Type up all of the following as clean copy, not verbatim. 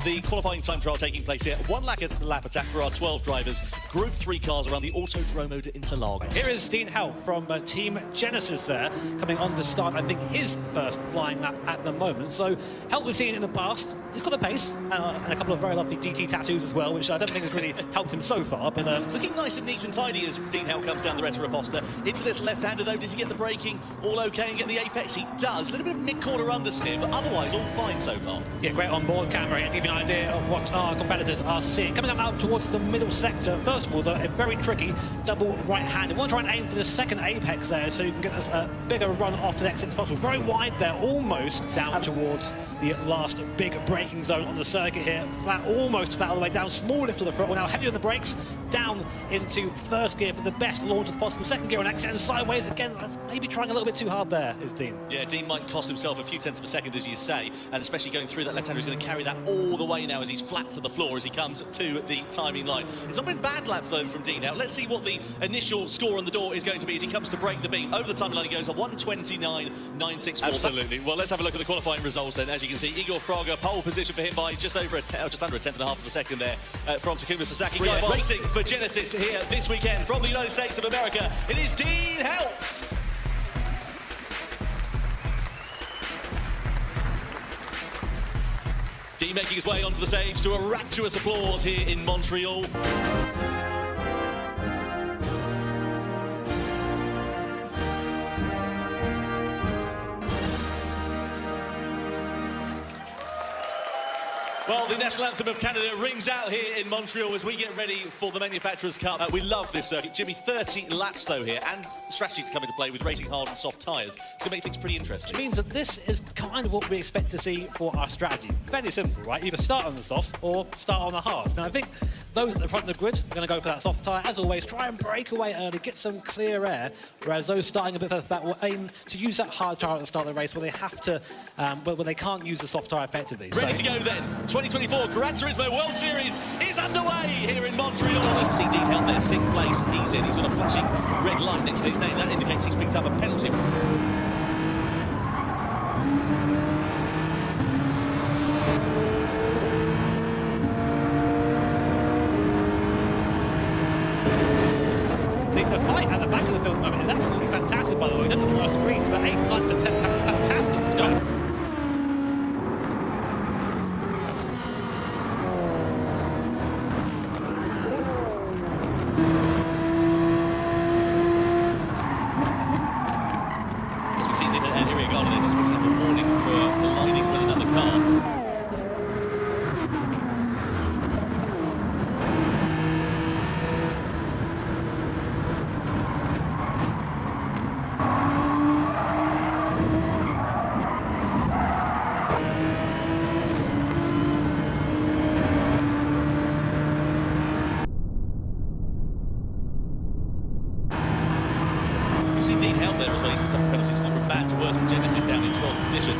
The qualifying time trial taking place here. 1 lap attack for our 12 drivers. Group 3 cars around the Autodromo de Interlagos. Here is Dean Help from Team Genesis there, coming on to start, I think, his first flying lap at the moment. So, Help we've seen in the past. He's got a pace and a couple of very lovely GT tattoos as well, which I don't think has really helped him so far. But looking nice and neat and tidy as Dean Help comes down the Retroposta. Into this left-hander though, does he get the braking all okay and get the apex? He does. A little bit of mid-corner understeer, but otherwise all fine so far. Yeah, great on-board camera and give you an idea of what our competitors are seeing. Coming up out towards the middle sector, first of all, though, a very tricky double right-hander. We want to try and aim for the second apex there so you can get us a bigger run off the exit as possible. Very wide there, almost down towards the last big braking zone on the circuit here. Flat, almost flat all the way down. Small lift to the front. We're now heavy on the brakes, down into first gear for the best launch as possible. Second gear on exit and sideways again. Maybe trying a little bit too hard there, is Dean. Yeah, Dean might cost himself a few tenths of a second, as you say, and especially going through that left-hander, he's going to carry that all the way now as he's flat to the floor as he comes to the timing line. It's not been bad lap though from Dean. Now let's see what the initial score on the door is going to be as he comes to break the beat. Over the timing line he goes on 1:29.964. Absolutely. Well, let's have a look at the qualifying results then. As you can see, Igor Fraga, pole position for him by just under a tenth and a half of a second there from Takuma Sasaki. Racing for Genesis here this weekend from the United States of America. It is Dean Helps. Dean making his way onto the stage to a rapturous applause here in Montreal. Well, the national anthem of Canada rings out here in Montreal as we get ready for the Manufacturers' Cup. We love this circuit. Jimmy, 30 laps though here, and strategies to come into play with racing hard and soft tyres. It's going to make things pretty interesting. Which means that this is kind of what we expect to see for our strategy. Fairly simple, right? Either start on the softs or start on the hards. Now, I think those at the front of the grid are going to go for that soft tyre. As always, try and break away early, get some clear air, whereas those starting a bit further back will aim to use that hard tyre at the start of the race where they have to, where they can't use the soft tyre effectively. Ready to go then. 2024 Gran Turismo World Series is underway here in Montreal. So see Dean Help there, 6th place. He's in. He's got a flashing red light next to his name. That indicates he's picked up a penalty. The fight at the back of the field at the moment is absolutely fantastic, by the way. We don't have a lot of screens, but 8th, 9th and 10th have fantastic screen. As we've seen in an area garden, they're just picking up a warning for colliding with another car. You see Dean Help there as well. He's picked up a penalty. It's gone from bad to worse for Genesis down in 12th position.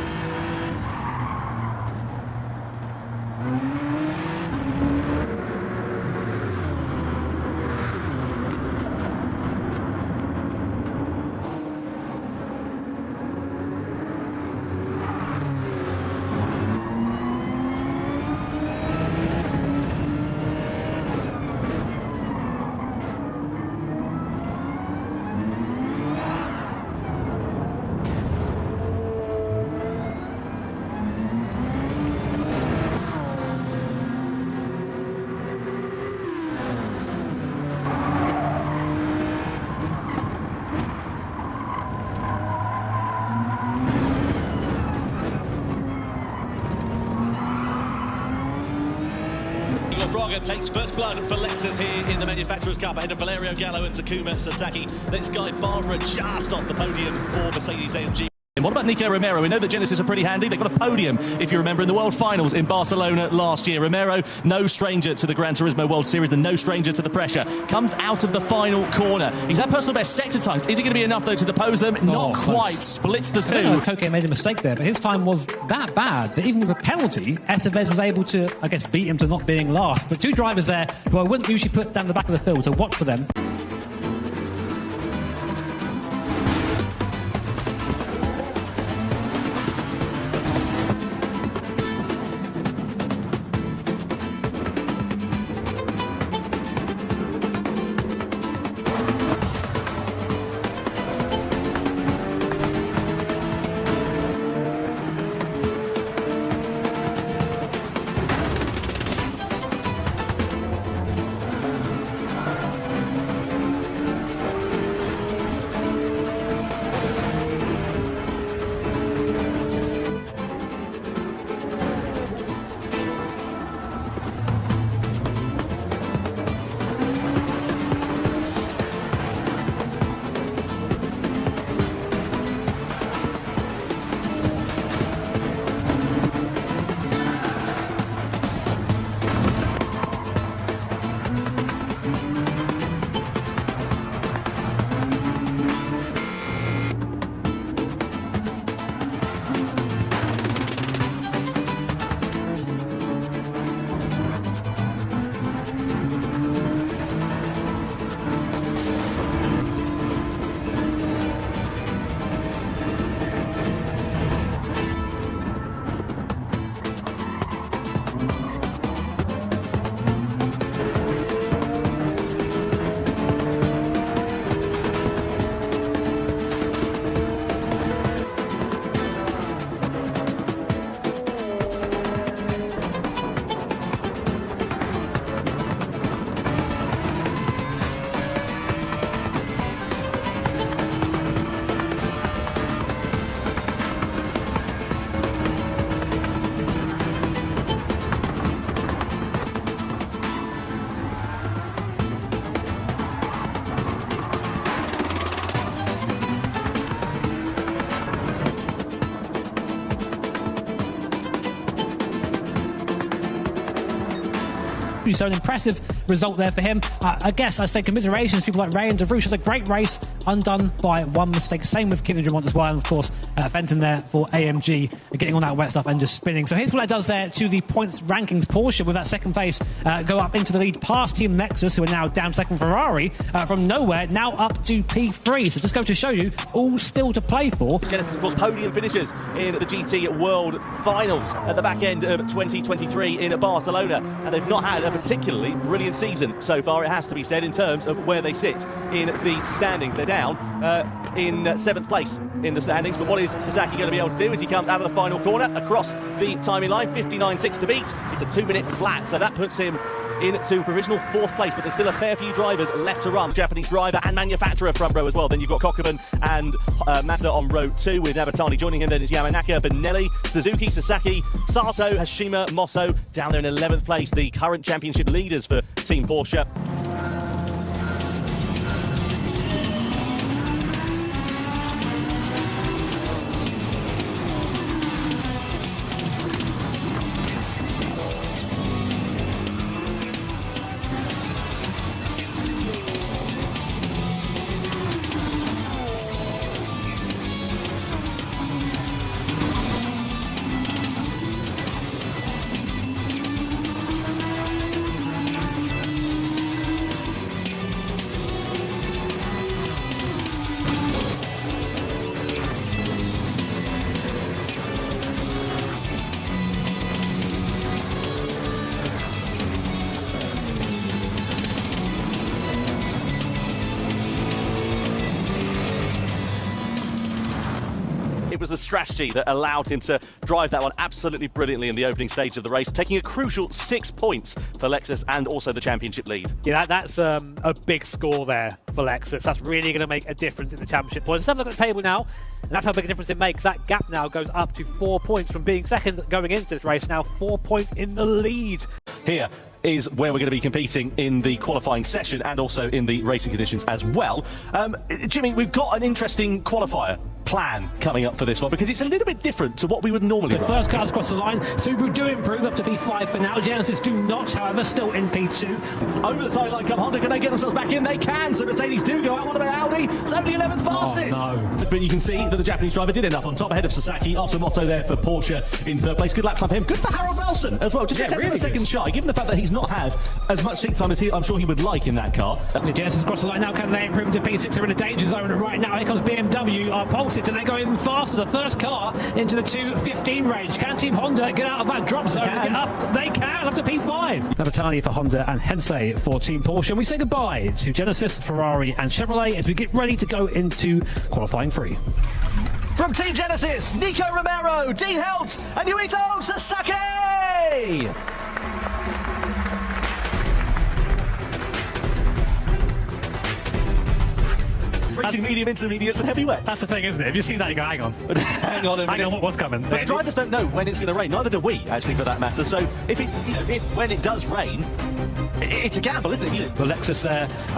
Fraga takes first blood for Lexus here in the Manufacturers' Cup ahead of Valerio Gallo and Takuma Sasaki. Then Sky Barbara just off the podium for Mercedes-AMG. What about Nico Romero? We know that Genesis are pretty handy. They've got a podium, if you remember, in the World Finals in Barcelona last year. Romero, no stranger to the Gran Turismo World Series and no stranger to the pressure. Comes out of the final corner. He's had personal best sector times. Is he going to be enough, though, to depose them? Not quite. Splits the two. Koke made a mistake there, but his time was that bad that even with a penalty, Estevez was able to, I guess, beat him to not being last. But two drivers there who I wouldn't usually put down the back of the field, so watch for them. BMW, so an impressive result there for him. I guess I say commiserations, people like Ray and De Vries. It's a great race, undone by one mistake. Same with Kieran Drummond as well, and of course Fenton there for AMG, getting on that wet stuff and just spinning. So here's what that does there to the points rankings. Porsche with that second place go up into the lead past Team Nexus, who are now down second. Ferrari from nowhere now up to P3. So just go to show you, all still to play for. Genesis, of course, podium finishers in the GT World Finals at the back end of 2023 in Barcelona, and they've not had a particularly brilliant season so far, it has to be said, in terms of where they sit in the standings. They're down in 7th place in the standings, but what is Sasaki going to be able to do as he comes out of the final corner across the timing line? 59.6 to beat. It's a 2-minute flat, so that puts him into provisional 4th place, but there's still a fair few drivers left to run. Japanese driver and manufacturer front row as well. Then you've got Kokkoven and Mazda on row 2, with Nabatani joining him. Then it's Yamanaka, Benelli, Suzuki, Sasaki, Sato, Hashima, Mosso down there in 11th place, the current championship leaders for Team Porsche. It was the strategy that allowed him to drive that one absolutely brilliantly in the opening stage of the race, taking a crucial 6 points for Lexus and also the championship lead. Yeah, that's a big score there for Lexus. That's really going to make a difference in the championship points. Let's have a look at the table now, and that's how big a difference it makes. That gap now goes up to 4 points from being second going into this race, now 4 points in the lead. Here is where we're going to be competing in the qualifying session and also in the racing conditions as well. Jimmy, we've got an interesting qualifier plan coming up for this one, because it's a little bit different to what we would normally The run. first cars across the line. Subaru do improve up to P5 for now. Genesis do not, however, still in P2. Over the timeline come Honda. Can they get themselves back in? They can. So Mercedes do go out. What about Audi? It's only 11th fastest. Oh, no. But you can see that the Japanese driver did end up on top, ahead of Sasaki. After Motto there for Porsche in 3rd place. Good lap time for him. Good for Harold Nelson as well. Just a really second shy, given the fact that he's not had as much seat time as I'm sure he would like in that car. Genesis across the line now. Can they improve into P6? They're in a danger zone right now. Here comes BMW. Pulse it, and they go even faster. The first car into the 2:15 range. Can Team Honda get out of that drop zone and get up? They can, up to P5. Navatani for Honda and Hensei for Team Porsche. And we say goodbye to Genesis, Ferrari and Chevrolet as we get ready to go into qualifying 3. From Team Genesis, Nico Romero, Dean Helt and Yuito Sasaki! Racing medium, intermediates and heavyweights. That's the thing, isn't it? If you see that, you go, hang on. Hang on a minute. Hang on, what's coming? But the drivers don't know when it's going to rain. Neither do we, actually, for that matter. So if when it does rain, it's a gamble, isn't it? Well, Lexus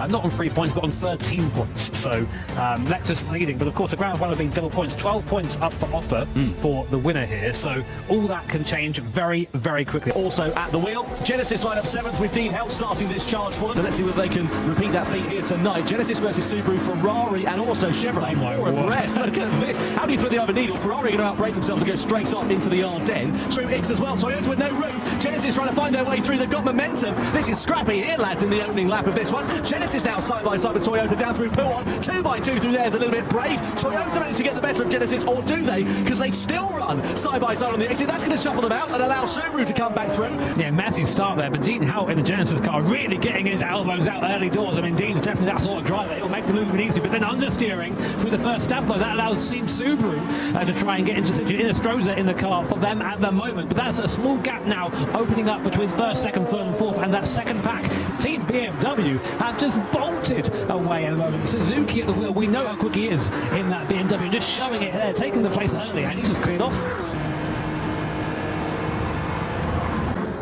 not on 3 points, but on 13 points. So Lexus leading, but of course the ground final being double points, 12 points up for offer for the winner here. So all that can change very, very quickly. Also at the wheel, Genesis line up 7th with Dean Helt starting this charge for them. But let's see whether they can repeat that feat here tonight. Genesis versus Subaru, Ferrari and also Chevrolet. Four abreast. Look at this. How do you thread the other needle? Ferrari are going to outbrake themselves and go straight off into the Ardennes. Through X as well. Toyota with no room. Genesis trying to find their way through. They've got momentum. This is scrappy here, lads, in the opening lap of this one. Genesis now side by side with Toyota down through Pouon. 2x2 through there is a little bit brave. Toyota managed to get the better of Genesis, or do they? Because they still run side by side on the exit. That's going to shuffle them out and allow Subaru to come back through. Yeah, massive start there, but Dean Howe in the Genesis car really getting his elbows out early doors. I mean, Dean's definitely that sort of driver. He'll make the move easy, but then understeering through the first stab though, that allows Team Subaru to try and get into Stroza in the car for them at the moment. But that's a small gap now opening up between 1st, 2nd, 3rd and 4th, and that second pack. Team BMW have just bolted away at the moment. Suzuki at the wheel, we know how quick he is in that BMW, just showing it there, taking the place early, and he's just cleared off.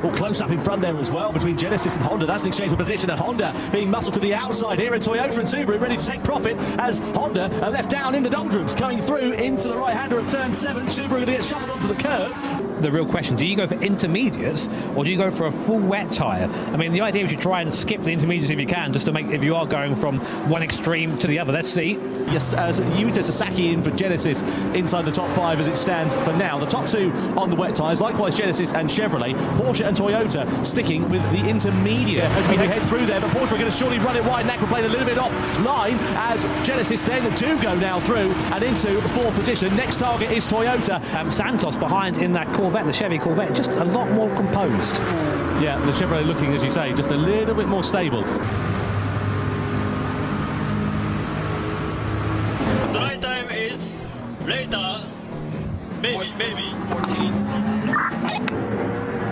All close up in front there as well between Genesis and Honda. That's an exchange of position, and Honda being muscled to the outside here, and Toyota and Subaru ready to take profit as Honda are left down in the doldrums, coming through into the right-hander of turn 7. Subaru going to get shuffled onto the curb. The real question, do you go for intermediates or do you go for a full wet tyre? I mean, the idea is you try and skip the intermediates if you can, just to make, if you are going from one extreme to the other. Let's see. Yes, as Yuito Sasaki in for Genesis inside the top 5 as it stands for now. The top 2 on the wet tyres, likewise Genesis and Chevrolet. Porsche and Toyota sticking with the intermediate as we head through there, but Porsche are going to surely run it wide. Nakra played a little bit off line as Genesis then do go now through and into 4th position. Next target is Toyota. Santos behind in that Corvette, the Chevy Corvette, just a lot more composed. Yeah, the Chevrolet looking, as you say, just a little bit more stable. Dry time is later, maybe 14.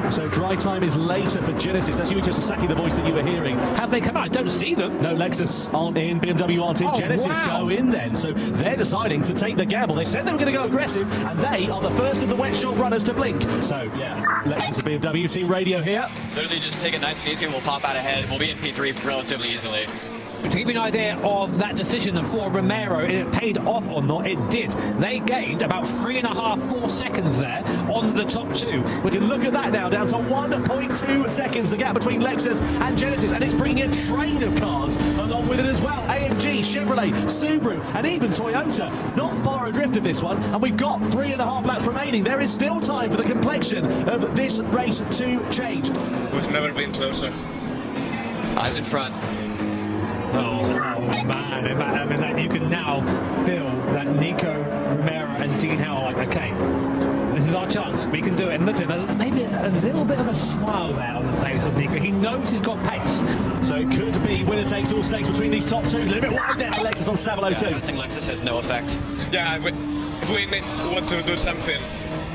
So dry time is later for Genesis. That's Yuito Sasaki, the voice that you were hearing. Have they come out? I don't see them. No, Lexus aren't in, BMW aren't in, Genesis go in then. So they're deciding to take the gamble. They said they were going to go aggressive, and they are the first of the wet short runners to blink. So, yeah, Lexus and BMW team radio here. Literally just take it nice and easy and we'll pop out ahead. We'll be in P3 relatively easily. To give you an idea of that decision for Romero, it paid off or not, it did. They gained about 3.5–4 seconds there on the top 2. We can look at that now, down to 1.2 seconds, the gap between Lexus and Genesis, and it's bringing a train of cars along with it as well. AMG, Chevrolet, Subaru, and even Toyota, not far adrift of this one, and we've got 3.5 laps remaining. There is still time for the complexion of this race to change. We've never been closer. Eyes in front. Oh man, I mean, that you can now feel that Nico, Romero and Dean Howell are like, okay, this is our chance, we can do it. And look at him, maybe a little bit of a smile there on the face of Nico. He knows he's got pace. So it could be winner takes all stakes between these top 2. A little bit wide there for Lexus on Savolo too. Passing Lexus has no effect. Yeah, if we want to do something,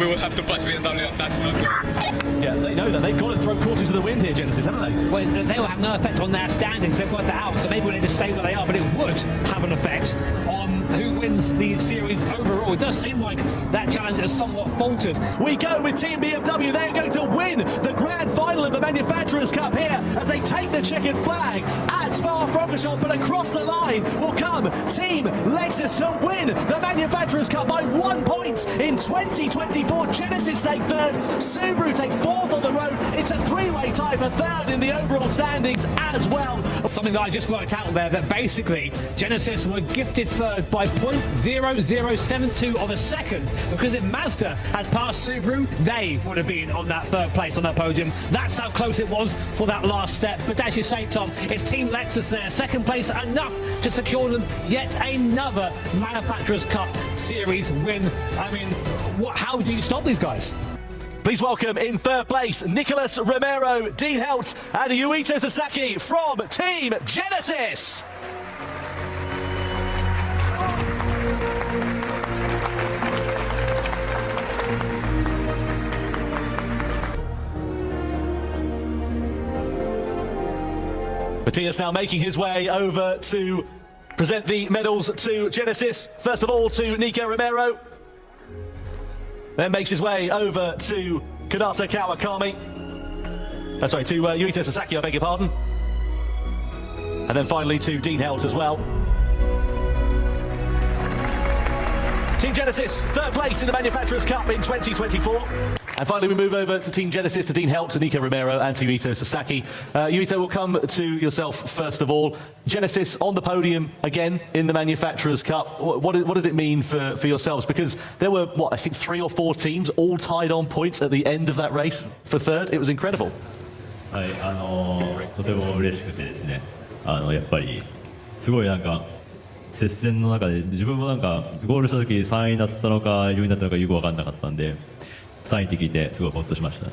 we will have to pass BMW, and that's not good. Yeah, they know that. They've got to throw caution to the wind here, Genesis, haven't they? Well, they will have no effect on their standings. They've worked that out, so maybe we need to stay where they are, but it would have an effect on who wins the series overall. It does seem like that challenge has somewhat faltered. We go with Team BMW. They're going to win the grand final of the Manufacturers' Cup here as they take the checkered flag at Spa-Francorchamps, but across the line will come Team Lexus to win the Manufacturers' Cup by 1 point in 2024. Genesis take 3rd, Subaru take 4th on the road. It's a 3-way tie for 3rd in the overall standings as well. Something that I just worked out there, that basically Genesis were gifted 3rd by 0.0072 of a second, because if Mazda had passed Subaru, they would have been on that 3rd place on that podium. That's how close it was for that last step. But as you say, Tom, it's Team Lexus there, 2nd place, enough to secure them yet another Manufacturers' Cup Series win. I mean, how do you stop these guys? Please welcome in 3rd place, Nicholas Romero, Dean Helt and Yuito Sasaki from Team Genesis. Matthias now making his way over to present the medals to Genesis. First of all to Nico Romero. Then makes his way over to Konata Kawakami. Sorry, to Yuito Sasaki, I beg your pardon. And then finally to Dean Helt as well. Team Genesis, 3rd place in the Manufacturers' Cup in 2024. And finally we move over to Team Genesis, to Dean Helt, to Nico Romero and to Yuito Sasaki. Yuito, we'll come to yourself first of all. Genesis on the podium again in the Manufacturers' Cup. What does it mean for yourselves? Because there were, I think 3 or 4 teams all tied on points at the end of that race for 3rd. It was incredible. はい、とても嬉しくてですね、やっぱりすごいなんか接戦の中で自分もなんかゴールした時3位だったのか4位だったのかよく分かんなかったんで3位って聞いてすごいホッとしました。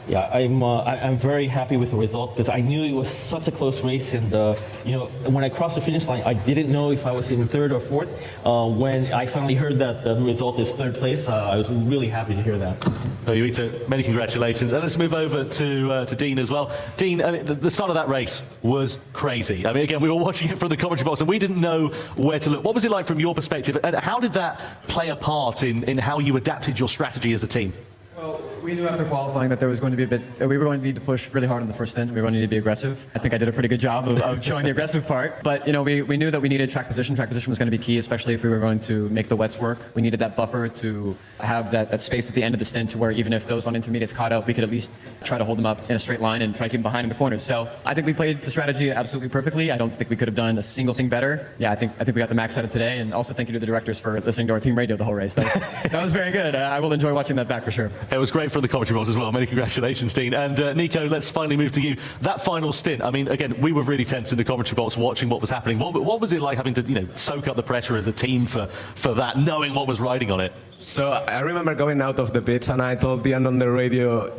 Yeah, I'm very happy with the result because I knew it was such a close race, and when I crossed the finish line, I didn't know if I was in 3rd or 4th. When I finally heard that the result is 3rd place, I was really happy to hear that. So Yuito, many congratulations. And let's move over to Dean as well. Dean, I mean, the start of that race was crazy. I mean, again, we were watching it from the commentary box and we didn't know where to look. What was it like from your perspective, and how did that play a part in how you adapted your strategy as a team? Well, We knew after qualifying that there was going to be we were going to need to push really hard in the first stint. We were going to need to be aggressive. I think I did a pretty good job of showing the aggressive part. But, we knew that we needed track position. Track position was going to be key, especially if we were going to make the wets work. We needed that buffer to have that space at the end of the stint to where even if those on intermediates caught up, we could at least try to hold them up in a straight line and try to keep them behind in the corners. So I think we played the strategy absolutely perfectly. I don't think we could have done a single thing better. Yeah, I think we got the max out of today. And also thank you to the directors for listening to our team radio the whole race. That was very good. I will enjoy watching that back for sure. It was great from the commentary box as well. Many congratulations, Dean. And Nico, let's finally move to you. That final stint, I mean, again, we were really tense in the commentary box watching what was happening. What was it like having to, soak up the pressure as a team for that, knowing what was riding on it? So I remember going out of the pits and I told Dean on the radio,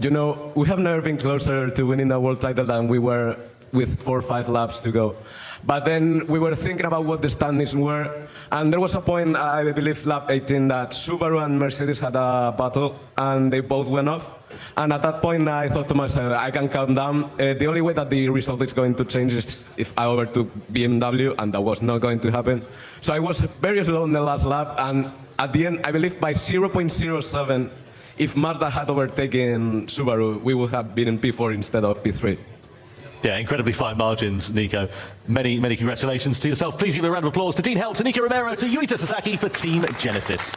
we have never been closer to winning the world title than we were with 4 or 5 laps to go. But then we were thinking about what the standings were, and there was a point, I believe lap 18, that Subaru and Mercedes had a battle, and they both went off. And at that point, I thought to myself, I can calm down. The only way that the result is going to change is if I overtook BMW, and that was not going to happen. So I was very slow in the last lap, and at the end, I believe by 0.07, if Mazda had overtaken Subaru, we would have been in P4 instead of P3. Yeah, incredibly fine margins, Nico. Many congratulations to yourself. Please give a round of applause to Dean Helt, to Nico Romero, to Yuita Sasaki for Team Genesis.